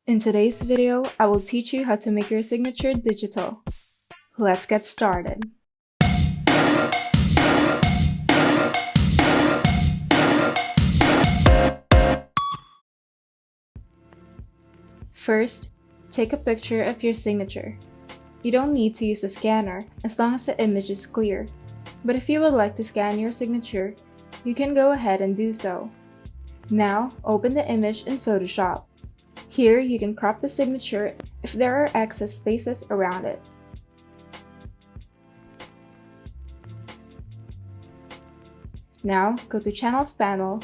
In today's video, I will teach you how to make your signature digital. Let's get started. First, take a picture of your signature. You don't need to use a scanner as long as the image is clear, but if you would like to scan your signature, you can go ahead and do so. Now, open the image in Photoshop. Here, you can crop the signature if there are excess spaces around it. Now, go to Channels panel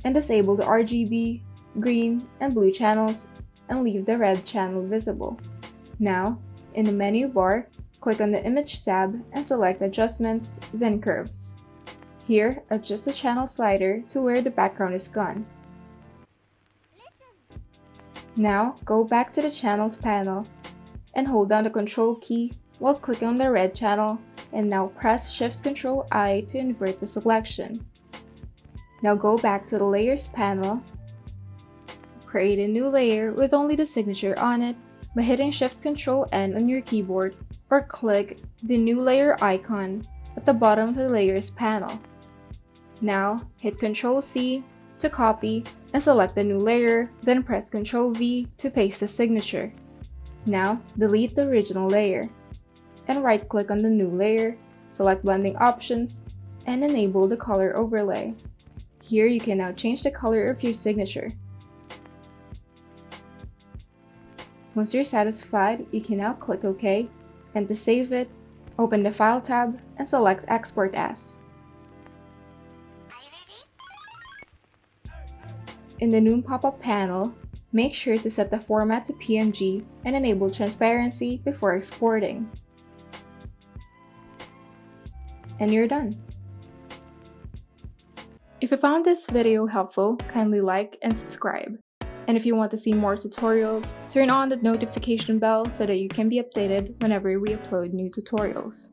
and disable the RGB, green, and blue channels and leave the red channel visible. Now, in the menu bar, click on the Image tab and select Adjustments, then Curves. Here, adjust the channel slider to where the background is gone. Now, go back to the Channels panel and hold down the Control key while clicking on the red channel, and now press Shift-Control-I to invert the selection. Now go back to the Layers panel, create a new layer with only the signature on it by hitting Shift-Control-N on your keyboard, or click the New Layer icon at the bottom of the Layers panel. Now, hit Ctrl-C to copy and select the new layer, then press Ctrl-V to paste the signature. Now, delete the original layer, and right-click on the new layer, select Blending Options, and enable the Color Overlay. Here you can now change the color of your signature. Once you're satisfied, you can now click OK, and to save it, open the File tab and select Export As. In the new pop-up panel, make sure to set the format to PNG and enable transparency before exporting. And you're done. If you found this video helpful, kindly like and subscribe. And if you want to see more tutorials, turn on the notification bell so that you can be updated whenever we upload new tutorials.